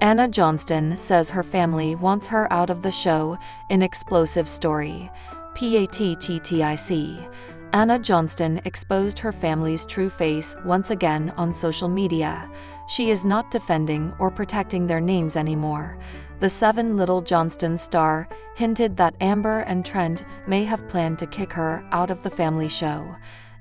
Anna Johnston says her family wants her out of the show in explosive story. PATTIC. Anna Johnston exposed her family's true face once again on social media. She is not defending or protecting their names anymore. The Seven Little Johnston star hinted that Amber and Trent may have planned to kick her out of the family show.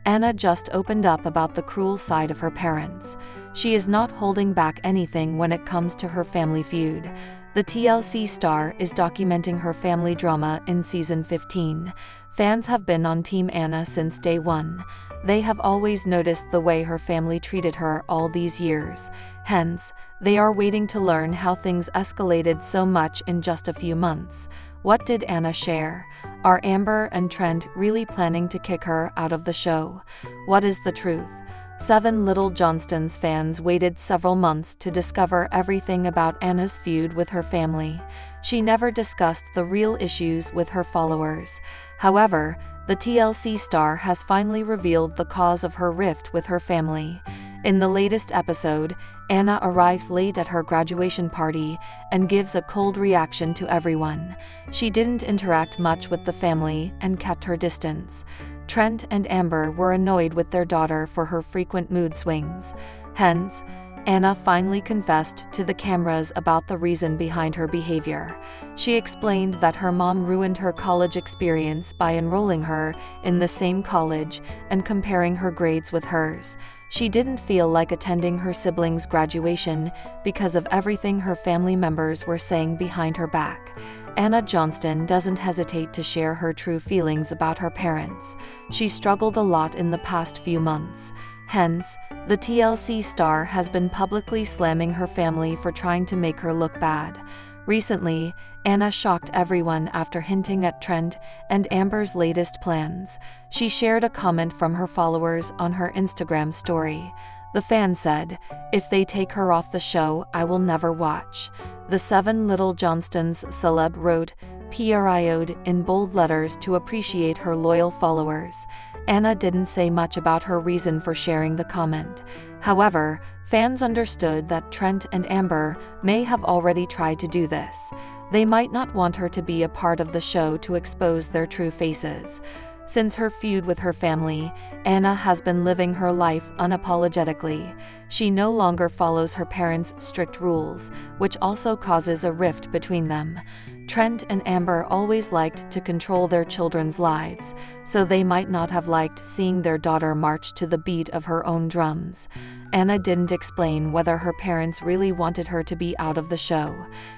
Anna just opened up about the cruel side of her parents. She is not holding back anything when it comes to her family feud. The TLC star is documenting her family drama in season 15. Fans have been on Team Anna since day one. They have always noticed the way her family treated her all these years. Hence, they are waiting to learn how things escalated so much in just a few months. What did Anna share? Are Amber and Trent really planning to kick her out of the show? What is the truth? Seven Little Johnston's fans waited several months to discover everything about Anna's feud with her family. She never discussed the real issues with her followers. However, the TLC star has finally revealed the cause of her rift with her family. In the latest episode, Anna arrives late at her graduation party and gives a cold reaction to everyone. She didn't interact much with the family and kept her distance. Trent and Amber were annoyed with their daughter for her frequent mood swings. Hence, Anna finally confessed to the cameras about the reason behind her behavior. She explained that her mom ruined her college experience by enrolling her in the same college and comparing her grades with hers. She didn't feel like attending her siblings' graduation because of everything her family members were saying behind her back. Anna Johnston doesn't hesitate to share her true feelings about her parents. She struggled a lot in the past few months. Hence, the TLC star has been publicly slamming her family for trying to make her look bad. Recently, Anna shocked everyone after hinting at Trent and Amber's latest plans. She shared a comment from her followers on her Instagram story. The fan said, "If they take her off the show, I will never watch." The Seven Little Johnstons celeb wrote, "Prio'd" in bold letters to appreciate her loyal followers. Anna didn't say much about her reason for sharing the comment. However, fans understood that Trent and Amber may have already tried to do this. They might not want her to be a part of the show to expose their true faces. Since her feud with her family, Anna has been living her life unapologetically. She no longer follows her parents' strict rules, which also causes a rift between them. Trent and Amber always liked to control their children's lives, so they might not have liked seeing their daughter march to the beat of her own drums. Anna didn't explain whether her parents really wanted her to be out of the show.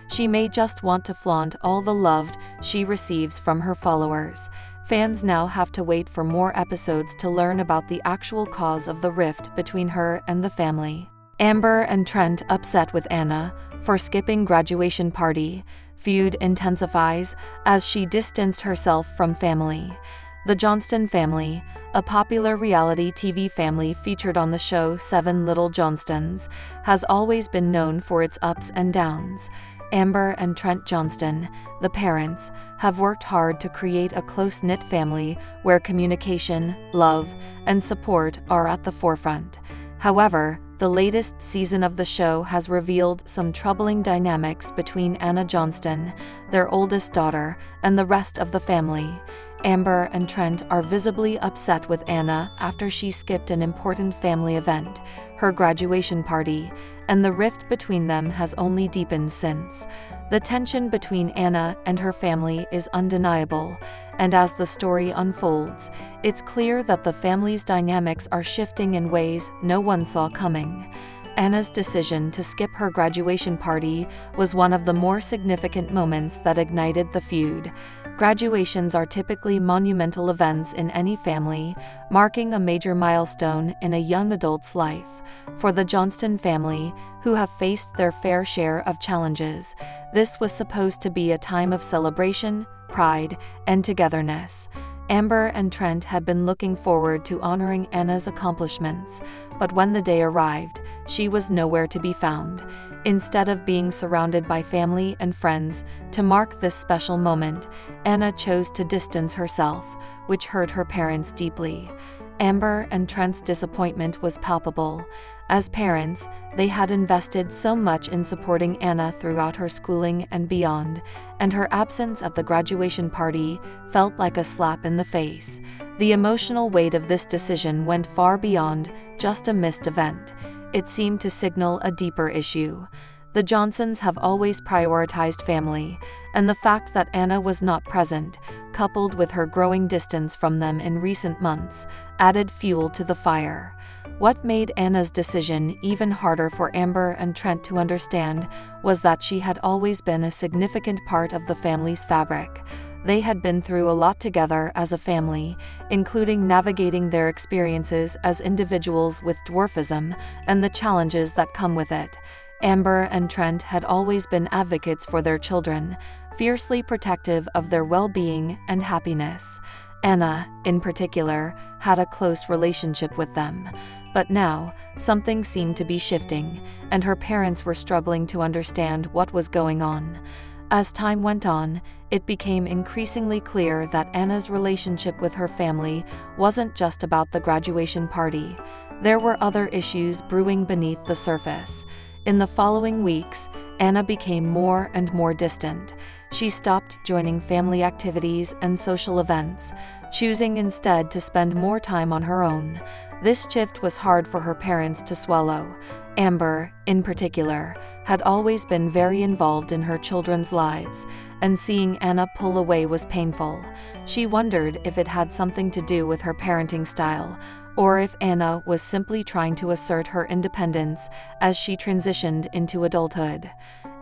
She may just want to flaunt all the love she receives from her followers. Fans now have to wait for more episodes to learn about the actual cause of the rift between her and the family. Amber and Trent upset with Anna for skipping graduation party. Feud intensifies as she distanced herself from family. The Johnston family, a popular reality TV family featured on the show Seven Little Johnstons, has always been known for its ups and downs. Amber and Trent Johnston, the parents, have worked hard to create a close-knit family where communication, love, and support are at the forefront. However, the latest season of the show has revealed some troubling dynamics between Anna Johnston, their oldest daughter, and the rest of the family. Amber and Trent are visibly upset with Anna after she skipped an important family event, her graduation party, and the rift between them has only deepened since. The tension between Anna and her family is undeniable, and as the story unfolds, it's clear that the family's dynamics are shifting in ways no one saw coming. Anna's decision to skip her graduation party was one of the more significant moments that ignited the feud. Graduations are typically monumental events in any family, marking a major milestone in a young adult's life. For the Johnston family, who have faced their fair share of challenges, this was supposed to be a time of celebration, pride, and togetherness. Amber and Trent had been looking forward to honoring Anna's accomplishments, but when the day arrived, she was nowhere to be found. Instead of being surrounded by family and friends to mark this special moment, Anna chose to distance herself, which hurt her parents deeply. Amber and Trent's disappointment was palpable. As parents, they had invested so much in supporting Anna throughout her schooling and beyond, and her absence at the graduation party felt like a slap in the face. The emotional weight of this decision went far beyond just a missed event. It seemed to signal a deeper issue. The Johnsons have always prioritized family, and the fact that Anna was not present, coupled with her growing distance from them in recent months, added fuel to the fire. What made Anna's decision even harder for Amber and Trent to understand was that she had always been a significant part of the family's fabric. They had been through a lot together as a family, including navigating their experiences as individuals with dwarfism and the challenges that come with it. Amber and Trent had always been advocates for their children, fiercely protective of their well-being and happiness. Anna, in particular, had a close relationship with them. But now, something seemed to be shifting, and her parents were struggling to understand what was going on. As time went on, it became increasingly clear that Anna's relationship with her family wasn't just about the graduation party. There were other issues brewing beneath the surface. In the following weeks, Anna became more and more distant. She stopped joining family activities and social events, choosing instead to spend more time on her own. This shift was hard for her parents to swallow. Amber, in particular, had always been very involved in her children's lives, and seeing Anna pull away was painful. She wondered if it had something to do with her parenting style, or if Anna was simply trying to assert her independence as she transitioned into adulthood.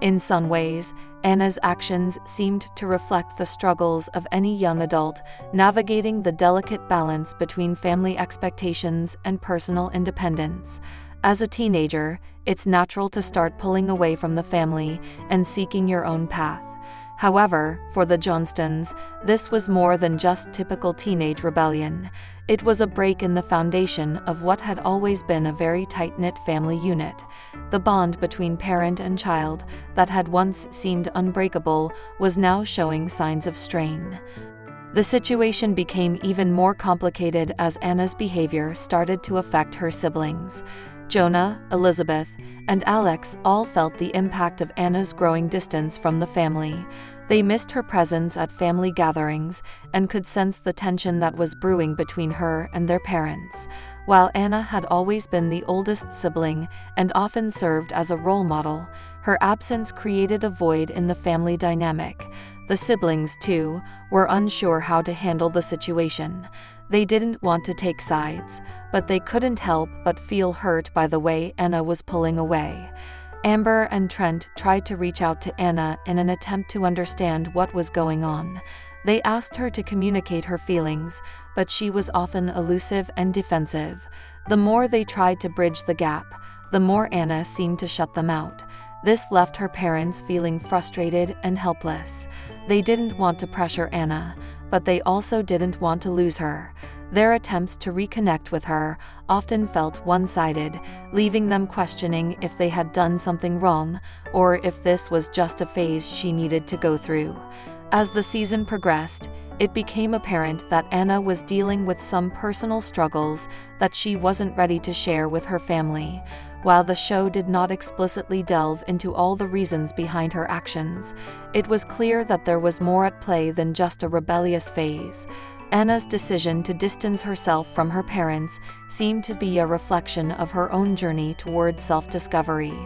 In some ways, Anna's actions seemed to reflect the struggles of any young adult navigating the delicate balance between family expectations and personal independence. As a teenager, it's natural to start pulling away from the family and seeking your own path. However, for the Johnstons, this was more than just typical teenage rebellion. It was a break in the foundation of what had always been a very tight-knit family unit. The bond between parent and child, that had once seemed unbreakable, was now showing signs of strain. The situation became even more complicated as Anna's behavior started to affect her siblings. Jonah, Elizabeth, and Alex all felt the impact of Anna's growing distance from the family. They missed her presence at family gatherings and could sense the tension that was brewing between her and their parents. While Anna had always been the oldest sibling and often served as a role model, her absence created a void in the family dynamic. The siblings, too, were unsure how to handle the situation. They didn't want to take sides, but they couldn't help but feel hurt by the way Anna was pulling away. Amber and Trent tried to reach out to Anna in an attempt to understand what was going on. They asked her to communicate her feelings, but she was often elusive and defensive. The more they tried to bridge the gap, the more Anna seemed to shut them out. This left her parents feeling frustrated and helpless. They didn't want to pressure Anna, but they also didn't want to lose her. Their attempts to reconnect with her often felt one-sided, leaving them questioning if they had done something wrong or if this was just a phase she needed to go through. As the season progressed, it became apparent that Anna was dealing with some personal struggles that she wasn't ready to share with her family. While the show did not explicitly delve into all the reasons behind her actions, it was clear that there was more at play than just a rebellious phase. Anna's decision to distance herself from her parents seemed to be a reflection of her own journey toward self-discovery.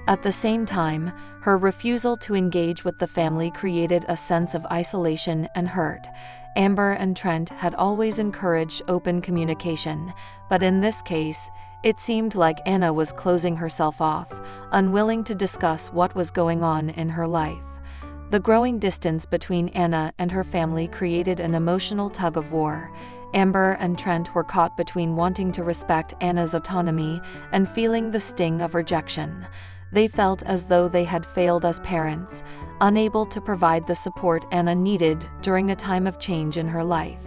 At the same time, her refusal to engage with the family created a sense of isolation and hurt. Amber and Trent had always encouraged open communication, but in this case, it seemed like Anna was closing herself off, unwilling to discuss what was going on in her life. The growing distance between Anna and her family created an emotional tug-of-war. Amber and Trent were caught between wanting to respect Anna's autonomy and feeling the sting of rejection. They felt as though they had failed as parents, unable to provide the support Anna needed during a time of change in her life.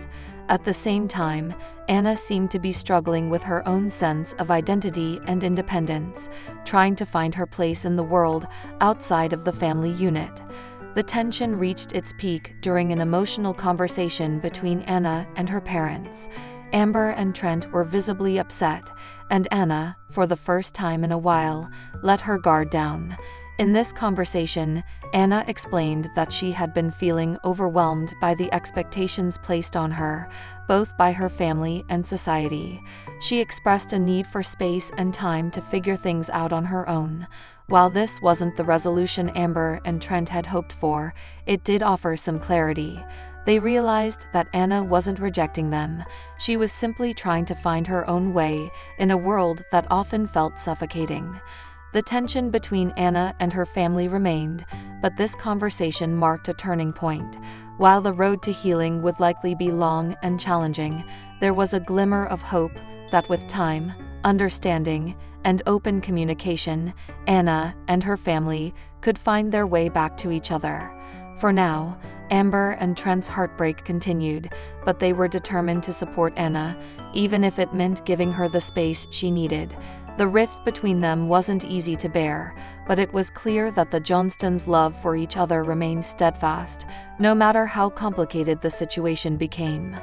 At the same time, Anna seemed to be struggling with her own sense of identity and independence, trying to find her place in the world outside of the family unit. The tension reached its peak during an emotional conversation between Anna and her parents. Amber and Trent were visibly upset, and Anna, for the first time in a while, let her guard down. In this conversation, Anna explained that she had been feeling overwhelmed by the expectations placed on her, both by her family and society. She expressed a need for space and time to figure things out on her own. While this wasn't the resolution Amber and Trent had hoped for, it did offer some clarity. They realized that Anna wasn't rejecting them. She was simply trying to find her own way in a world that often felt suffocating. The tension between Anna and her family remained, but this conversation marked a turning point. While the road to healing would likely be long and challenging, there was a glimmer of hope that with time, understanding, and open communication, Anna and her family could find their way back to each other. For now, Amber and Trent's heartbreak continued, but they were determined to support Anna, even if it meant giving her the space she needed. The rift between them wasn't easy to bear, but it was clear that the Johnstons' love for each other remained steadfast, no matter how complicated the situation became.